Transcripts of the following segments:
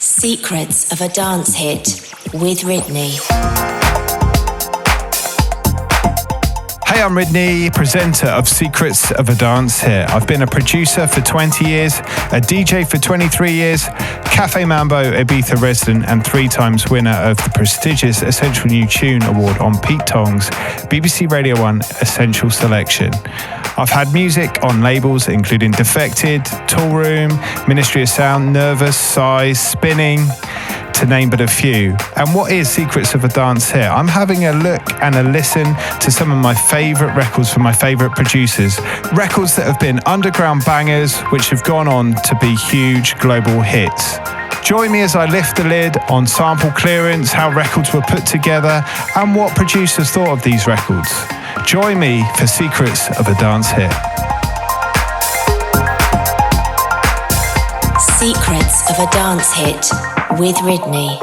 Secrets of a Dance Hit with Ridney. Hey, I'm Ridney, presenter of Secrets of a Dance Hit. I've been a producer for 20 years, a DJ for 23 years, Cafe Mambo Ibiza resident, and 3 times winner of the prestigious Essential New Tune Award on Pete Tong's BBC Radio 1 Essential Selection. I've had music on labels including Defected, Toolroom, Ministry of Sound, Nervous, Size, Spinning, to name but a few. And what is Secrets of a Dance Hit? I'm having a look and a listen to some of my favourite records from my favourite producers. Records that have been underground bangers, which have gone on to be huge global hits. Join me as I lift the lid on sample clearance, how records were put together, and what producers thought of these records. Join me for Secrets of a Dance Hit. Secrets of a Dance Hit with Ridney.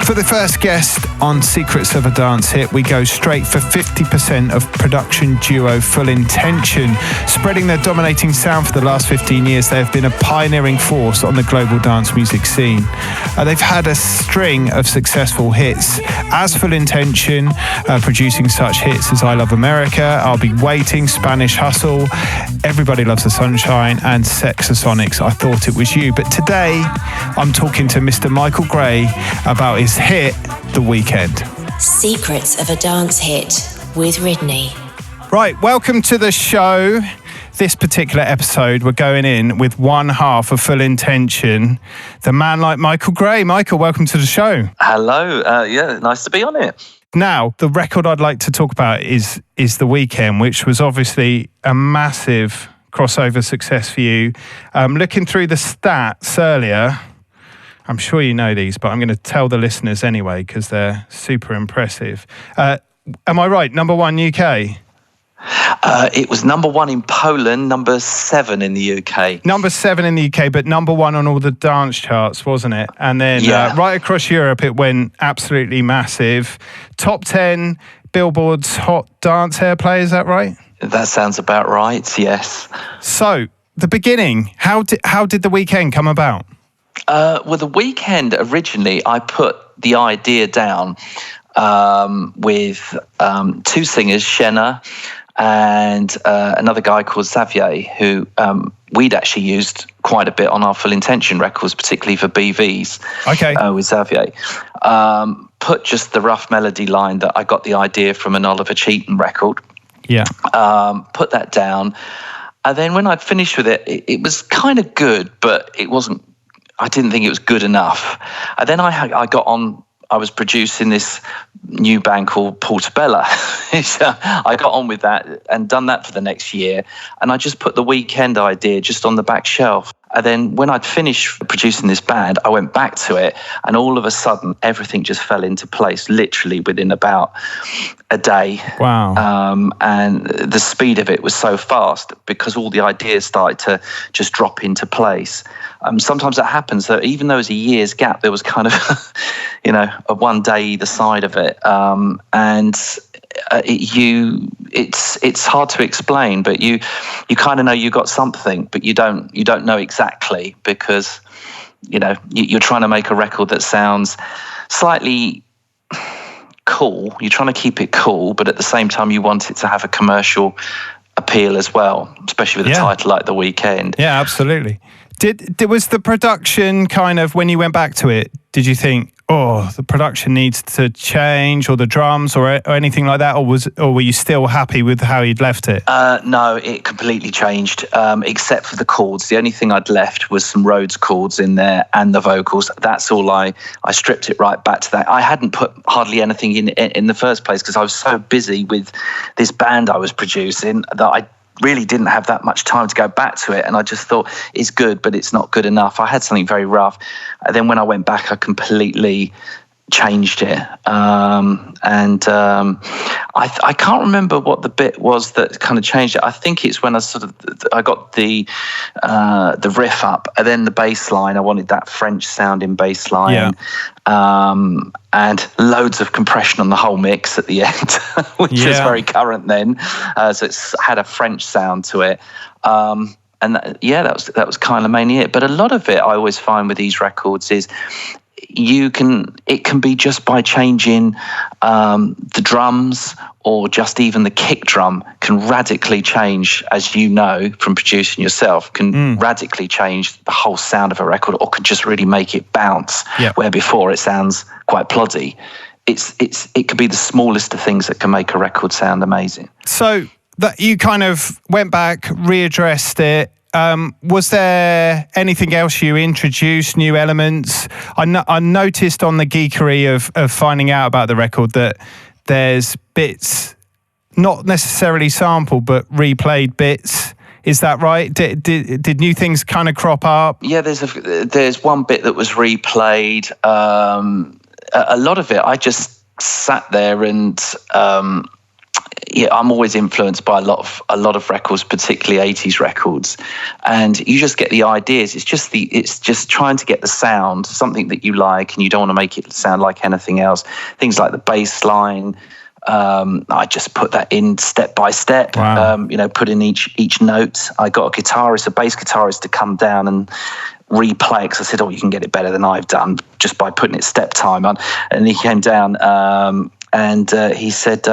For the first guest on Secrets of a Dance Hit, we go straight for 50% of production duo Full Intention. Spreading their dominating sound for the last 15 years, they have been a pioneering force on the global dance music scene. They've had a string of successful hits as Full Intention, producing such hits as I Love America, I'll Be Waiting, Spanish Hustle, Everybody Loves the Sunshine, and Sexasonics, I Thought It Was You. But today, I'm talking to Mr. Michael Gray about his hit, The Weekend. Secrets of a Dance Hit with Ridney. Right, welcome to the show. This particular episode, we're going in with one half of Full Intention, the man like Michael Gray. Michael, welcome to the show. Hello, nice to be on it. Now, the record I'd like to talk about is The Weekend, which was obviously a massive crossover success for you. Looking through the stats earlier, I'm sure you know these, but I'm going to tell the listeners anyway because they're super impressive. Am I right? Number 1 UK? It was number 1 in Poland, number 7 in the UK. Number 7 in the UK, but number 1 on all the dance charts, wasn't it? And then right across Europe, it went absolutely massive. Top 10 Billboard's Hot Dance Airplay, is that right? That sounds about right, yes. So, the beginning, how did The Weekend come about? Well, The Weekend, originally, I put the idea down with 2 singers, Shenna and another guy called Xavier, who we'd actually used quite a bit on our Full Intention records, particularly for BVs. Okay. With Xavier. Put just the rough melody line that I got the idea from an Oliver Cheaton record. Yeah. Put that down. And then when I'd finished with it, it was kind of good, but it wasn't. I didn't think it was good enough. And then I was producing this new band called Portobello. I got on with that and done that for the next year. And I just put The Weekend idea just on the back shelf. And then when I'd finished producing this band, I went back to it, and all of a sudden everything just fell into place, literally within about a day. Wow. And the speed of it was so fast because all the ideas started to just drop into place. Sometimes that happens, that even though it was a year's gap, there was kind of, a one day either side of it. It's hard to explain, but you kind of know you got something, but you don't know exactly because you're trying to make a record that sounds slightly cool. You're trying to keep it cool, but at the same time you want it to have a commercial appeal as well, especially with a title like The Weekend. Yeah, absolutely. Was the production kind of, when you went back to it, did you think, oh, the production needs to change, or the drums, or anything like that, or were you still happy with how you'd left it? No, it completely changed, except for the chords. The only thing I'd left was some Rhodes chords in there and the vocals. That's all. I stripped it right back to that. I hadn't put hardly anything in the first place because I was so busy with this band I was producing that I really didn't have that much time to go back to it, and I just thought it's good, but it's not good enough. I had something very rough, and then when I went back, I completely changed it. I can't remember what the bit was that kind of changed it. I think it's when I got the riff up, and then the bass line. I wanted that French sounding bass line. And loads of compression on the whole mix at the end, which was very current then. So it's had a French sound to it. that was kind of mainly it. But a lot of it I always find with these records is it can be just by changing the drums, or just even the kick drum can radically change, as you know from producing yourself, can radically change the whole sound of a record, or could just really make it bounce where before it sounds quite ploddy. It could be the smallest of things that can make a record sound amazing. So that you kind of went back, readdressed it. Was there anything else you introduced, new elements? I noticed on the geekery of finding out about the record that there's bits, not necessarily sampled, but replayed bits. Is that right? Did new things kind of crop up? Yeah, there's one bit that was replayed. A lot of it, I just sat there and I'm always influenced by a lot of records, particularly 80s records, and you just get the ideas. It's just trying to get the sound, something that you like, and you don't want to make it sound like anything else. Things like the bass line, I just put that in step by step. Wow. Put in each note. I got a bass guitarist, to come down and replay it, because I said, you can get it better than I've done just by putting it step time on. And he came down and he said,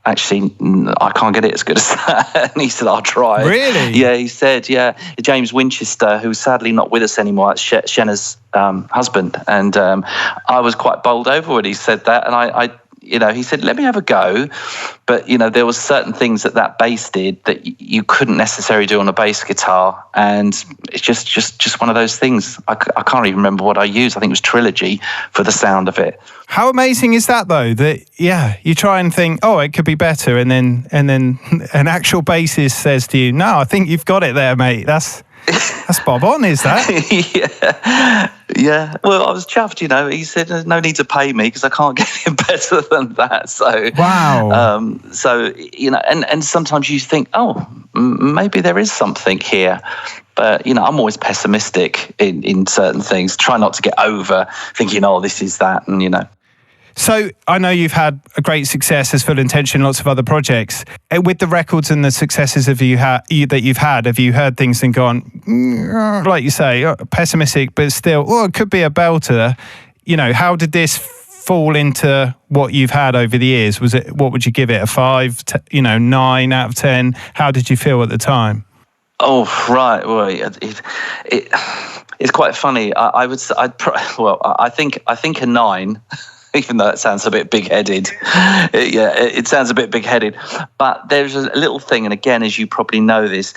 actually, I can't get it as good as that. And he said, I'll try. Really? Yeah, he said, yeah. James Winchester, who's sadly not with us anymore, that's Shenna's husband. And I was quite bowled over when he said that. And I he said, let me have a go. But, there was certain things that bass did that you couldn't necessarily do on a bass guitar. And it's just one of those things. I can't even remember what I used. I think it was Trilogy for the sound of it. How amazing is that, though? That, you try and think, it could be better. And then an actual bassist says to you, no, I think you've got it there, mate. That's bob on, is that? Yeah. Well, I was chuffed, He said, there's no need to pay me because I can't get it better than that. So, wow. And sometimes you think, maybe there is something here. But, I'm always pessimistic in certain things. Try not to get over thinking, this is that, and, So I know you've had a great success as Full Intention, lots of other projects. With the records and the successes that you've had, have you heard things and gone, like you say, pessimistic, but still, it could be a belter? How did this fall into what you've had over the years? What would you give it? A 5, 9 out of 10? How did you feel at the time? Oh, right. Well, it's quite funny. I think a 9. Even though it sounds a bit big-headed. It sounds a bit big-headed. But there's a little thing, and again, as you probably know this,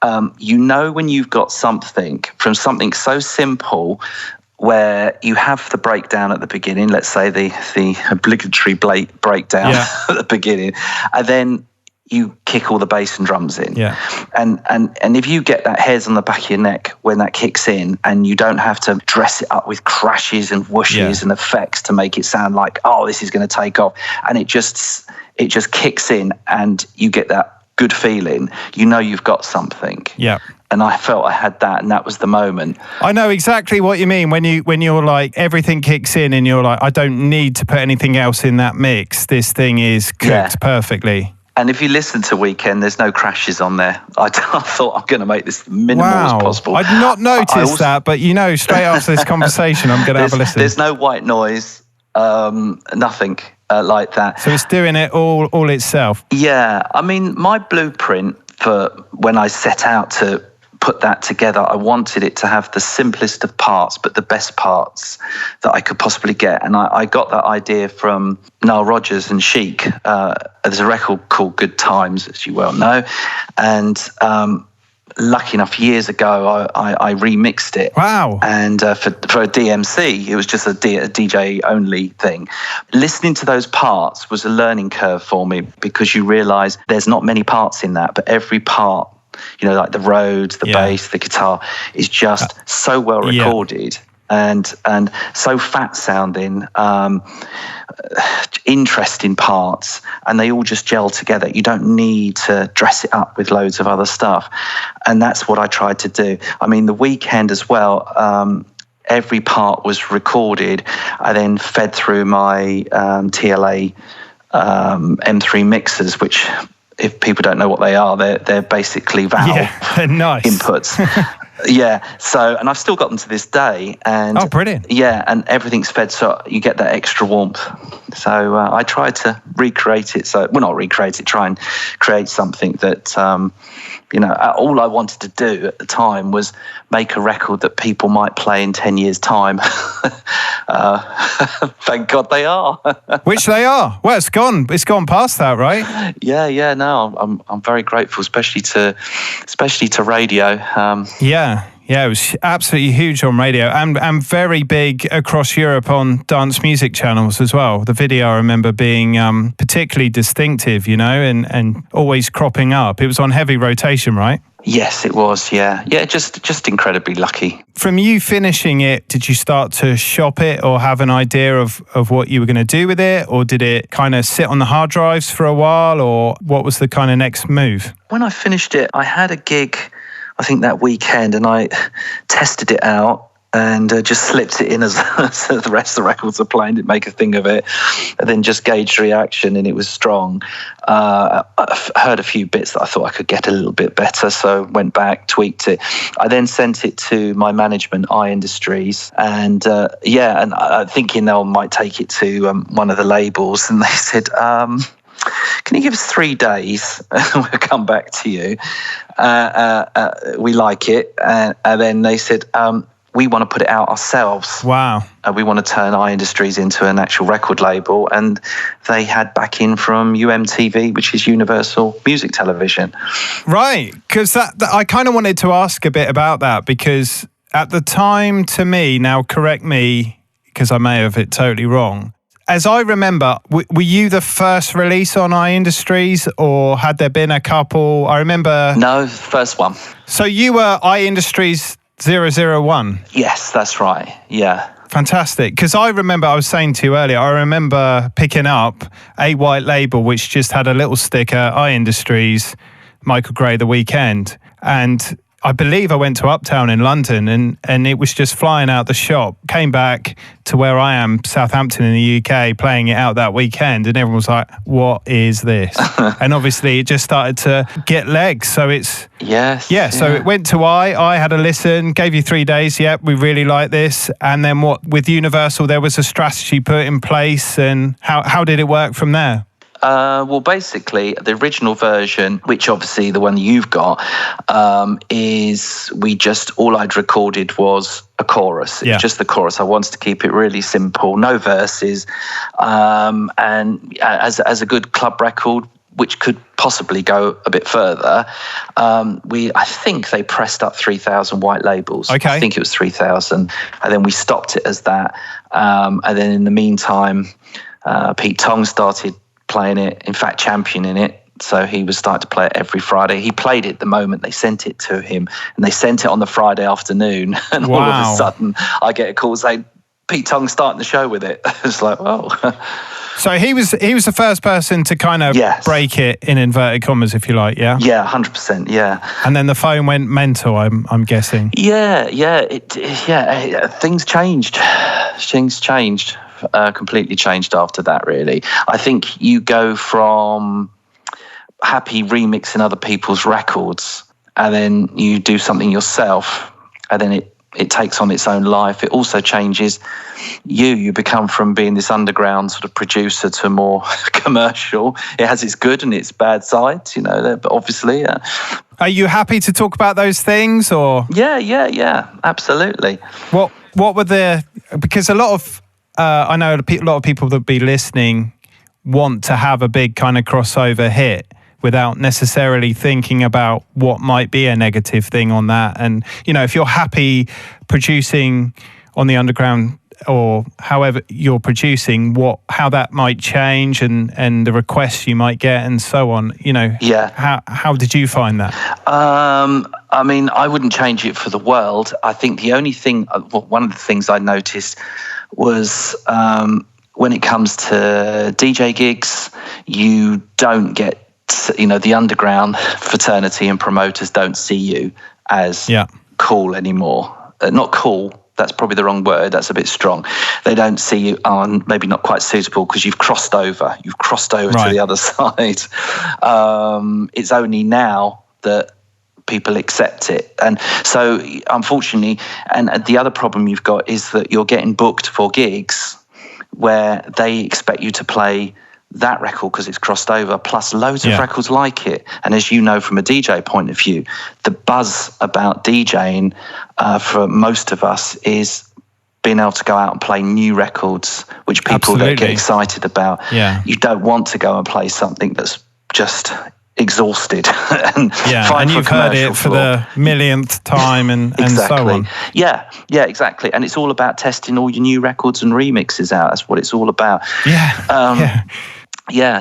when you've got something from something so simple where you have the breakdown at the beginning, let's say the obligatory breakdown at the beginning, and then you kick all the bass and drums in. Yeah. And if you get that hairs on the back of your neck when that kicks in, and you don't have to dress it up with crashes and whooshes and effects to make it sound like, this is going to take off, and it just kicks in and you get that good feeling, you've got something. Yeah. And I felt I had that, and that was the moment. I know exactly what you mean when you're like, everything kicks in and you're like, I don't need to put anything else in that mix. This thing is cooked perfectly. And if you listen to Weekend, there's no crashes on there. I thought I'm going to make this minimal as possible. I'd not noticed that, but straight after this conversation, I'm going to have a listen. There's no white noise, nothing like that. So it's doing it all itself. Yeah, I mean, my blueprint for when I set out to put that together, I wanted it to have the simplest of parts, but the best parts that I could possibly get. And I got that idea from Nile Rodgers and Chic. There's a record called Good Times, as you well know. And lucky enough, years ago, I remixed it. Wow. And for a DMC, it was just a DJ-only thing. Listening to those parts was a learning curve for me, because you realise there's not many parts in that, but every part, like the Rhodes, the bass, the guitar, is just so well recorded and so fat sounding, interesting parts, and they all just gel together. You don't need to dress it up with loads of other stuff, and that's what I tried to do. I mean, the Weekend as well, every part was recorded. I then fed through my TLA M3 mixers, which if people don't know what they are, they're basically valve nice inputs. Yeah. So, and I've still got them to this day. And brilliant. Yeah, and everything's fed, so you get that extra warmth. So I try to recreate it. So, well, not recreate it. Try and create something that all I wanted to do at the time was make a record that people might play in 10 years' time. Thank God they are. Which they are. Well, it's gone past that, right? Yeah. No, I'm very grateful, especially to radio. Yeah, it was absolutely huge on radio and very big across Europe on dance music channels as well. The video I remember being particularly distinctive, and always cropping up. It was on heavy rotation, right? Yes, it was, yeah. Yeah, just incredibly lucky. From you finishing it, did you start to shop it or have an idea of what you were going to do with it? Or did it kind of sit on the hard drives for a while? Or what was the kind of next move? When I finished it, I had a gig, I think that weekend, and I tested it out and just slipped it in as the rest of the records are playing, didn't make a thing of it, and then just gauged reaction, and it was strong. I heard a few bits that I thought I could get a little bit better, so went back, tweaked it. I then sent it to my management, Industries, and thinking they might take it to one of the labels, and they said, can you give us 3 days? We'll come back to you. We like it. And then they said, we want to put it out ourselves. Wow. We want to turn Industries into an actual record label. And they had backing from UMTV, which is Universal Music Television. Right. Because that I kind of wanted to ask a bit about that, because at the time, to me, now correct me, because I may have it totally wrong, as I remember, were you the first release on Industries, or had there been a couple? I remember... No, first one. So you were Industries 001? Yes, that's right. Yeah. Fantastic. Because I remember, I was saying to you earlier, I remember picking up a white label which just had a little sticker, Industries, Michael Gray, The Weekend. And I believe I went to Uptown in London and it was just flying out the shop. Came back to where I am, Southampton in the UK, playing it out that weekend, and everyone was like, what is this? And obviously it just started to get legs. So it's... Yes. Yeah, so it went to I had a listen, gave you 3 days, we really like this. And then what, with Universal, there was a strategy put in place, and how did it work from there? Well, basically, the original version, which obviously the one you've got, is all I'd recorded was a chorus. It was just the chorus. I wanted to keep it really simple, no verses. And as a good club record, which could possibly go a bit further, I think they pressed up 3,000 white labels. Okay. I think it was 3,000. And then we stopped it as that. And then in the meantime, Pete Tong started playing it, in fact championing it, so he was starting to play it every Friday. He played it the moment they sent it to him, and they sent it on the Friday afternoon, and all of a sudden I get a call saying Pete Tong's starting the show with it. It's like, oh. So he was the first person to kind of break it, in inverted commas, if you like, yeah? Yeah, 100%, yeah. And then the phone went mental, I'm guessing. Yeah, things changed. Things changed. Completely changed after that, really. I think you go from happy remixing other people's records, and then you do something yourself, and then it takes on its own life. It also changes you become from being this underground sort of producer to more commercial. It has its good and its bad sides, but obviously. Are you happy to talk about those things, or? Yeah, absolutely. What were because a lot of, I know a lot of people that be listening want to have a big kind of crossover hit without necessarily thinking about what might be a negative thing on that. And, if you're happy producing on the underground or however you're producing, how that might change and the requests you might get and so on, Yeah. How did you find that? I mean, I wouldn't change it for the world. I think the only thing, one of the things I noticed was when it comes to DJ gigs, you don't get, the underground fraternity and promoters don't see you as cool anymore. Not cool, That's probably the wrong word. That's a bit strong. They don't see you on maybe not quite suitable because you've crossed over. You've crossed over to the other side. It's only now that people accept it. And so, unfortunately, and the other problem you've got is that you're getting booked for gigs where they expect you to play that record because it's crossed over, plus loads of records like it. And as you know from a DJ point of view, the buzz about DJing for most of us is being able to go out and play new records, which people that get excited about. Yeah. You don't want to go and play something that's just exhausted and you've heard it for the millionth time and so on. Yeah, exactly. And it's all about testing all your new records and remixes out. That's what it's all about.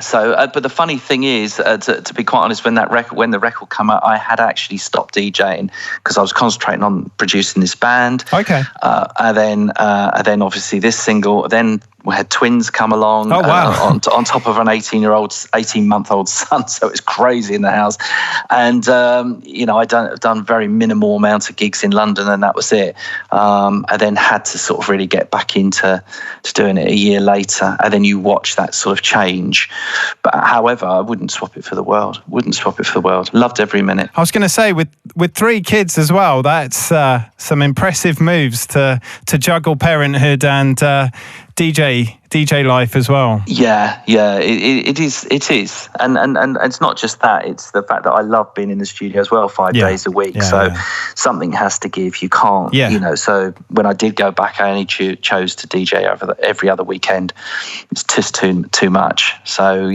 So, but the funny thing is, to be quite honest, when the record came out, I had actually stopped DJing because I was concentrating on producing this band. Okay. And then obviously this single. Then we had twins come along. Oh wow! On top of an 18-month-old son, so it's crazy in the house. And I'd done very minimal amount of gigs in London, and that was it. I then had to sort of really get back into doing it a year later, and then you watch that sort of change. But however, I wouldn't swap it for the world. Loved every minute. I was going to say, with 3 kids as well, that's some impressive moves to juggle parenthood and DJ life as well. Yeah, it is, and it's not just that. It's the fact that I love being in the studio as well, 5 days a week. Something has to give. You can't, So when I did go back, I only chose to DJ every other weekend. It's just too much. So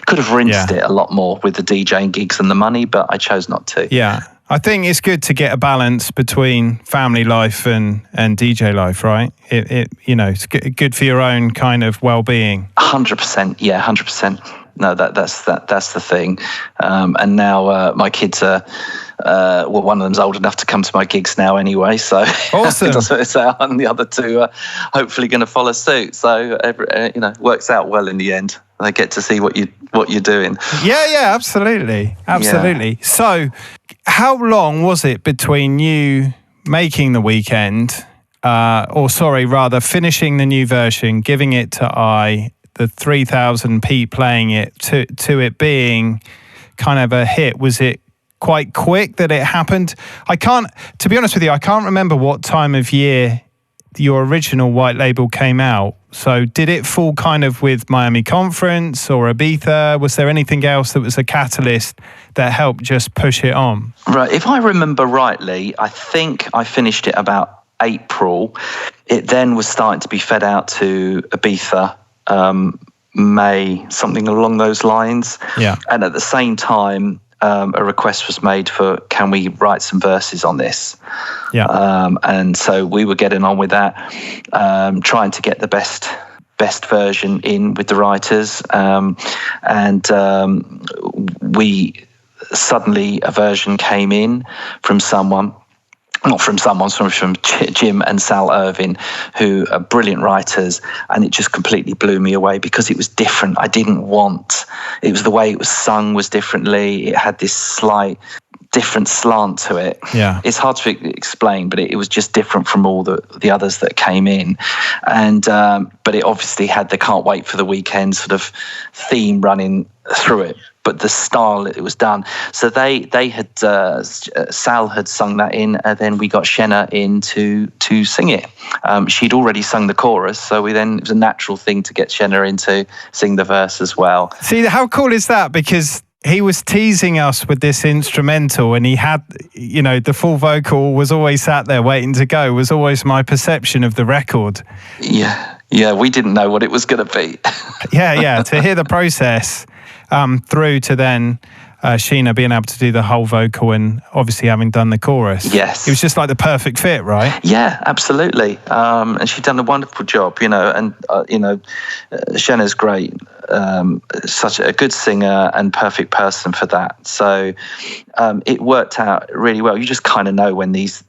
could have rinsed it a lot more with the DJing gigs and the money, but I chose not to. Yeah. I think it's good to get a balance between family life and DJ life, right? It's good for your own kind of well-being. 100%, 100%. No, that's the thing. And now my kids are, one of them's old enough to come to my gigs now anyway. So awesome. And the other 2 are hopefully going to follow suit. So works out well in the end. They get to see what you're doing. Yeah, absolutely. Yeah. So, how long was it between you making The Weekend, finishing the new version, giving it to the 3,000 Pete playing it, to it being kind of a hit? Was it quite quick that it happened? To be honest with you, I can't remember what time of year your original white label came out. So did it fall kind of with Miami Conference or Ibiza? Was there anything else that was a catalyst that helped just push it on? Right. If I remember rightly, I think I finished it about April. It then was starting to be fed out to Ibiza, May, something along those lines. Yeah. And at the same time, a request was made for, can we write some verses on this? Yeah. And so we were getting on with that, trying to get the best version in with the writers. We suddenly, a version came in from someone, from Jim and Sal Irvin, who are brilliant writers, and it just completely blew me away because it was different. It was the way it was sung was differently. It had this slight different slant to it. Yeah, it's hard to explain, but it was just different from all the others that came in, and but it obviously had the "Can't Wait for the Weekend" sort of theme running through it. But the style it was done, so they had Sal had sung that in, and then we got Shenna in to sing it. She'd already sung the chorus, so it was a natural thing to get Shenna in to sing the verse as well. See, how cool is that? Because he was teasing us with this instrumental, and he had, the full vocal was always sat there waiting to go. Was always my perception of the record. Yeah, we didn't know what it was going to be. yeah. To hear the process. Through to then Sheena being able to do the whole vocal and obviously having done the chorus. Yes. It was just like the perfect fit, right? Yeah, absolutely. And she'd done a wonderful job, and, Shenna's great. Such a good singer and perfect person for that. So it worked out really well. You just kind of know when these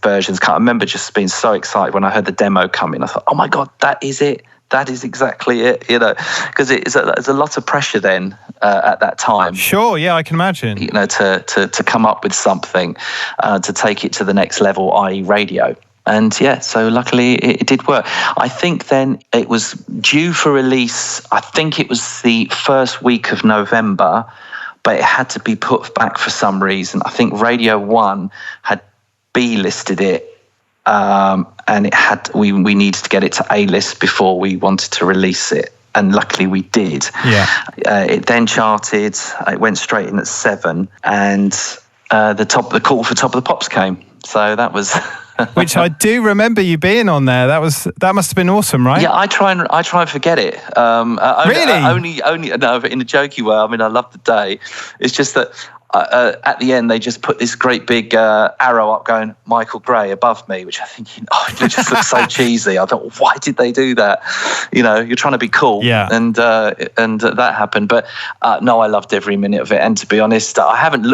versions come. I remember just being so excited when I heard the demo come in. I thought, oh my God, that is it. That is exactly it, because there's a lot of pressure then at that time. Sure, yeah, I can imagine. To come up with something, to take it to the next level, i.e. radio. And yeah, so luckily it did work. I think then it was due for release, I think it was the first week of November, but it had to be put back for some reason. I think Radio 1 had B-listed it, and we needed to get it to A-list before we wanted to release it. And luckily we did. Yeah. It then charted, it went straight in at 7, and the call for Top of the Pops came. So that was... Which I do remember you being on there. That must have been awesome, right? Yeah, I try and forget it. Really? Only no, in a jokey way. I mean, I love the day. It's just that at the end they just put this great big arrow up going Michael Gray above me, which I think it just looks so cheesy. I thought, why did they do that? You're trying to be cool. Yeah. And that happened. But no, I loved every minute of it. And to be honest, I haven't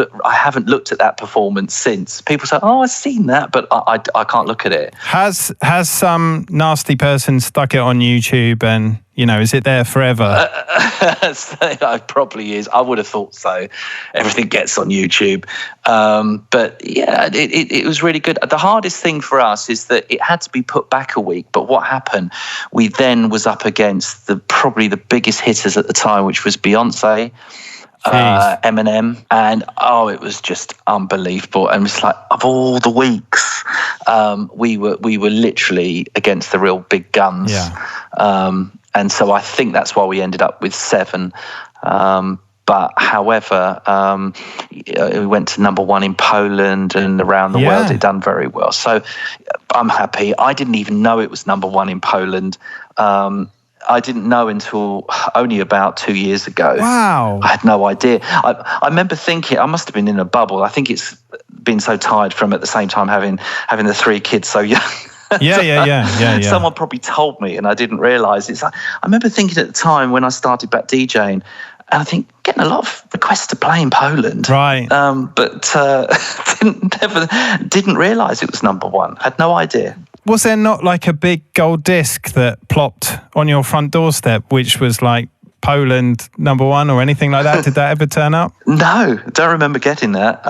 looked at that performance since. People say, "Oh, I've seen that," but I can't look at it. Has some nasty person stuck it on YouTube and? Is it there forever? It probably is. I would have thought so. Everything gets on YouTube. But yeah, it was really good. The hardest thing for us is that it had to be put back a week. But what happened? We then was up against probably the biggest hitters at the time, which was Beyonce, Eminem, and it was just unbelievable. And it's like, of all the weeks, we were literally against the real big guns. Yeah. And so I think that's why we ended up with 7. But however, we went to number 1 in Poland and around the world. It done very well. So I'm happy. I didn't even know it was number 1 in Poland. I didn't know until only about 2 years ago. Wow. I had no idea. I remember thinking, I must have been in a bubble. I think it's been so tired from at the same time having the 3 kids so young. Yeah. Someone probably told me and I didn't realise. It's like, I remember thinking at the time when I started back DJing, and I think getting a lot of requests to play in Poland. Right. But didn't realise it was number 1. Had no idea. Was there not like a big gold disc that plopped on your front doorstep, which was like Poland number 1 or anything like that? Did that ever turn up? No, don't remember getting that.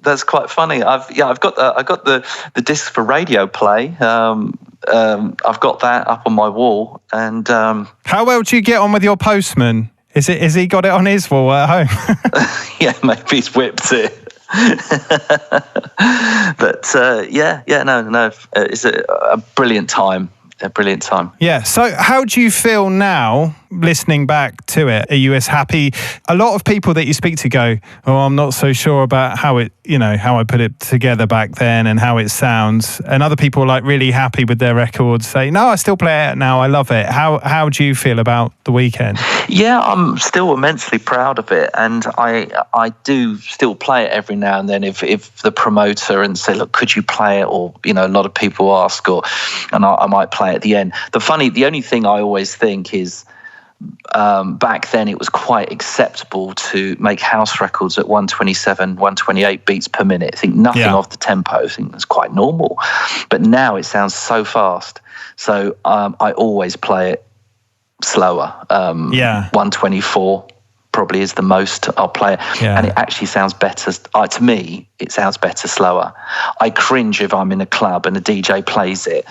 That's quite funny. I got the disc for radio play. I've got that up on my wall. And how well do you get on with your postman? Is he got it on his wall at home? Yeah, maybe he's whipped it. But no, it's a brilliant time. A brilliant time. Yeah. So how do you feel now, listening back to it? Are you as happy? A lot of people that you speak to go, "Oh, I'm not so sure about how I put it together back then and how it sounds." And other people are like really happy with their records, say, "No, I still play it now. I love it." How do you feel about the weekend? Yeah, I'm still immensely proud of it, and I do still play it every now and then. If the promoter and say, "Look, could you play it?" Or a lot of people ask, and I might play at the end. The only thing I always think is back then it was quite acceptable to make house records at 127, 128 beats per minute. I think nothing off the tempo. I think that's quite normal. But now it sounds so fast. So I always play it slower. 124 probably is the most I'll play it. Yeah. And it actually sounds better. To me, it sounds better slower. I cringe if I'm in a club and a DJ plays it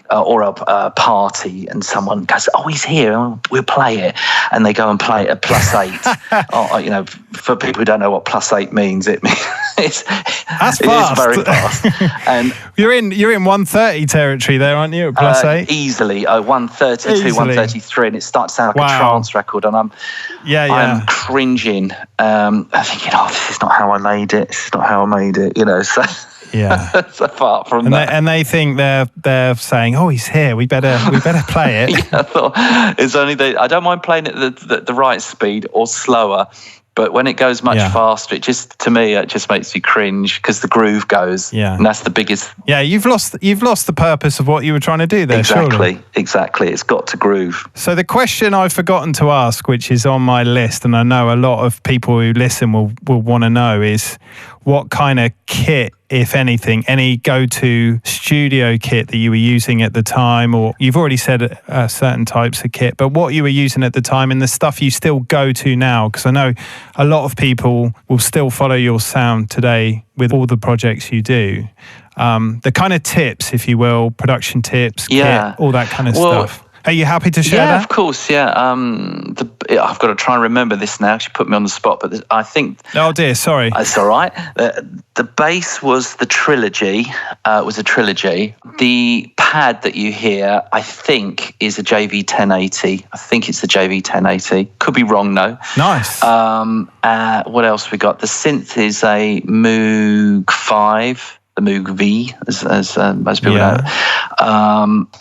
or a party and someone goes, "Oh, he's here, we'll play it." And they go and play it at +8. For people who don't know what +8 means, it means that's fast. It is very fast. And you're in 130 territory there, aren't you? At +8? Easily. 132, 133, and it starts to sound like a trance record. And I'm cringing. I'm thinking, this is not how I made it. This is not how I made it. So so apart from that, and they think they're saying, "Oh, he's here. We better play it." I thought it's only I don't mind playing it at the right speed or slower. But when it goes much faster, to me, it just makes you cringe because the groove goes. Yeah. And that's the biggest. Yeah, you've lost the purpose of what you were trying to do there. Exactly. Surely. Exactly. It's got to groove. So the question I've forgotten to ask, which is on my list, and I know a lot of people who listen will want to know, is what kind of kit, if anything, any go-to studio kit that you were using at the time, or you've already said certain types of kit, but what you were using at the time and the stuff you still go to now, because I know a lot of people will still follow your sound today with all the projects you do. the kind of tips, if you will, production tips, Yeah. kit, all that kind of stuff. Are you happy to share that? Yeah, of course. Yeah. I've got to try and remember this now. She put me on the spot, but I think. Oh dear, sorry. It's all right. The bass was the Trilogy. Was a Trilogy. The pad that you hear, I think, is a JV 1080. I think it's the JV 1080. Could be wrong, though. Nice. What else we got? The synth is a Moog 5. The Moog V, as most people know.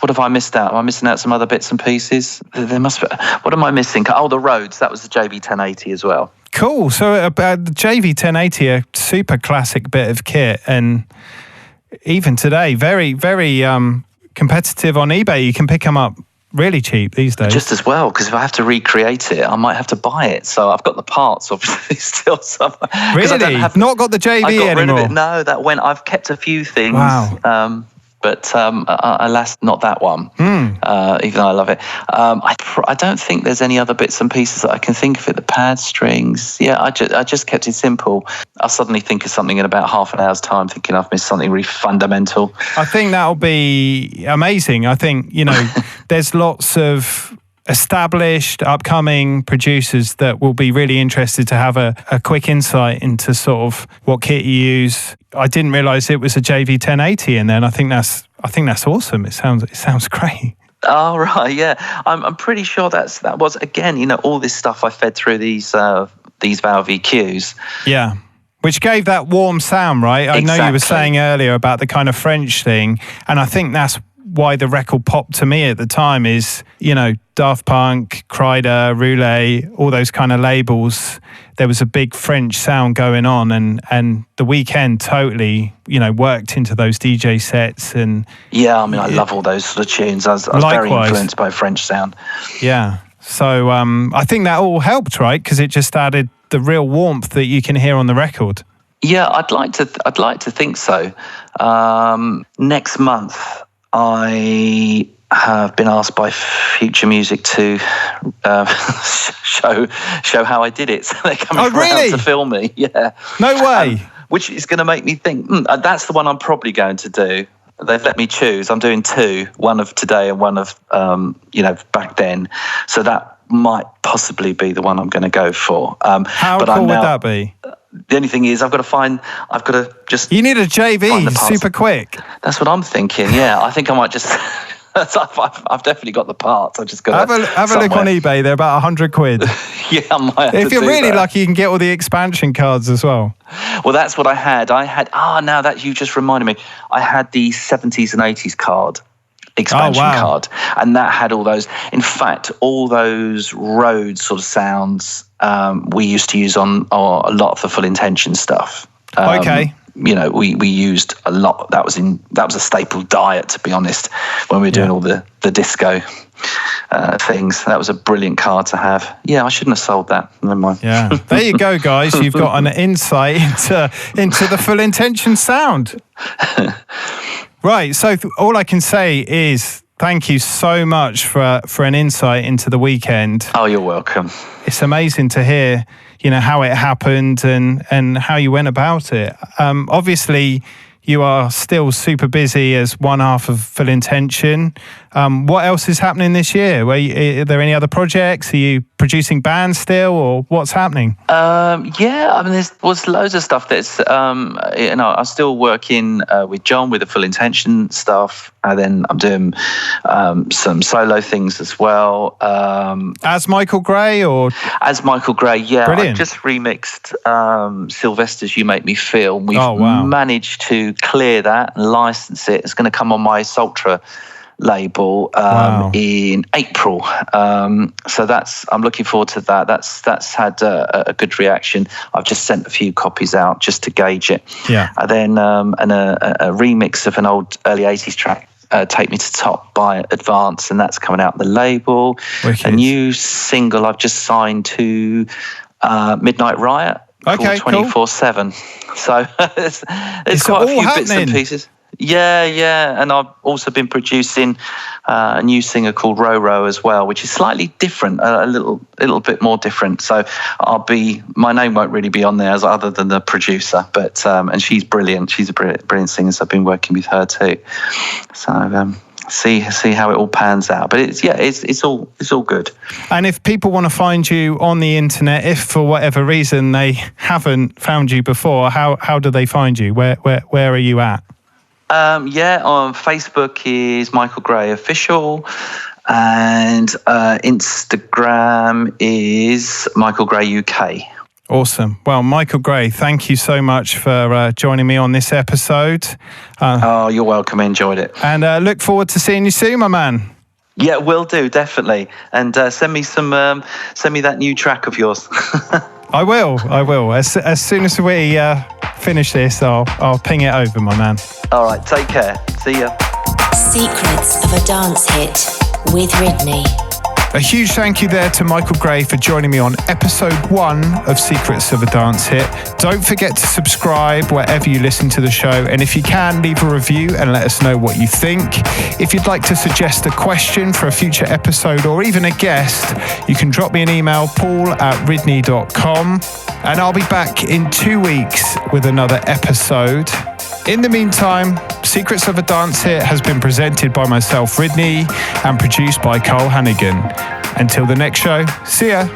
What have I missed out? Am I missing out some other bits and pieces? There must be. What am I missing? Oh, the Rhodes. That was the JV 1080 as well. Cool. So the JV 1080, a super classic bit of kit, and even today, very, very competitive on eBay. You can pick them up really cheap these days. Just as well, because if I have to recreate it, I might have to buy it. So I've got the parts, obviously, still somewhere. Really? Not got the JV I got anymore? rid of it. No, that went. I've kept a few things. Wow. But alas, not that one. Even though I love it. I don't think there's any other bits and pieces that I can think of it. The pad strings. Yeah, I just kept it simple. I'll suddenly think of something in about half an hour's time, thinking I've missed something really fundamental. I think that'll be amazing. I think, there's lots of established upcoming producers that will be really interested to have a quick insight into sort of what kit you use. I didn't realize it was a JV 1080, and then I think that's awesome. It sounds great. Oh right, yeah. I'm pretty sure that was again, all this stuff I fed through these Valve EQs. Yeah. Which gave that warm sound, right? I know you were saying earlier about the kind of French thing, and I think that's why the record popped to me at the time is, Daft Punk, Kryder, Roulet, all those kind of labels. There was a big French sound going on, and The Weeknd totally, worked into those DJ sets. And yeah, I mean, I love all those sort of tunes. I was very influenced by French sound. Yeah. So I think that all helped, right? Because it just added the real warmth that you can hear on the record. Yeah, I'd like to think so. Next month, I have been asked by Future Music to show how I did it. So they're coming around to film me. Yeah. No way. Which is going to make me think, that's the one I'm probably going to do. They've let me choose. I'm doing two, one of today and one of, back then. So that might possibly be the one I'm going to go for. How cool would that be? The only thing is I've got to just... You need a JV super quick. That's what I'm thinking, yeah. I think I might just... I've definitely got the parts. I just got to have a look on eBay. They're about 100 quid. Yeah, I might have if to you're do really that. lucky, you can get all the expansion cards as well. Well, that's what I had. Now that you just reminded me, I had the 70s and 80s card. Expansion card, and that had all those. In fact, all those Rhodes sort of sounds we used to use on a lot of the Full Intention stuff. Okay. We used a lot. That was a staple diet, to be honest, when we were doing all the disco things. That was a brilliant card to have. Yeah, I shouldn't have sold that. Never mind. Yeah, there you go, guys. You've got an insight into the Full Intention sound. Right, so all I can say is thank you so much for an insight into The Weeknd. Oh, you're welcome. It's amazing to hear, how it happened and how you went about it. Obviously, you are still super busy as one half of Full Intention. What else is happening this year? Are there any other projects? Are you producing bands still, or what's happening? Yeah, I mean, there's loads of stuff that's, I'm still working with John with the Full Intention stuff, and then I'm doing some solo things as well. As Michael Gray, or? As Michael Gray, yeah. Brilliant. I just remixed Sylvester's You Make Me Feel. We've managed to clear that and license it. It's going to come on my Sultra label in April, so I'm looking forward to that. That's had a good reaction. I've just sent a few copies out just to gauge it. Yeah, and then a remix of an old early 80s track, Take Me to Top by Advance, and that's coming out on the label. Wicked. A new single I've just signed to Midnight Riot called 24/7. So there's quite a few bits and pieces. Yeah. And I've also been producing a new singer called Roro as well, which is slightly different, a little bit more different. So my name won't really be on there as other than the producer, but and she's brilliant. She's a brilliant singer, so I've been working with her too. So see how it all pans out. But it's all good. And if people want to find you on the internet, if for whatever reason they haven't found you before, how do they find you? Where are you at? On Facebook is Michael Gray Official, and Instagram is Michael Gray UK. Awesome. Well, Michael Gray, thank you so much for joining me on this episode. You're welcome. I enjoyed it. And look forward to seeing you soon, my man. Yeah, will do, definitely. And send me that new track of yours. I will. As soon as we finish this, I'll ping it over, my man. All right, take care. See ya. Secrets of a Dance Hit with Ridney. A huge thank you there to Michael Gray for joining me on episode 1 of Secrets of a Dance Hit. Don't forget to subscribe wherever you listen to the show, and if you can, leave a review and let us know what you think. If you'd like to suggest a question for a future episode or even a guest, you can drop me an email, paul@ridney.com, and I'll be back in 2 weeks with another episode. In the meantime, Secrets of a Dance Hit has been presented by myself, Ridney, and produced by Cole Hannigan. Until the next show, see ya.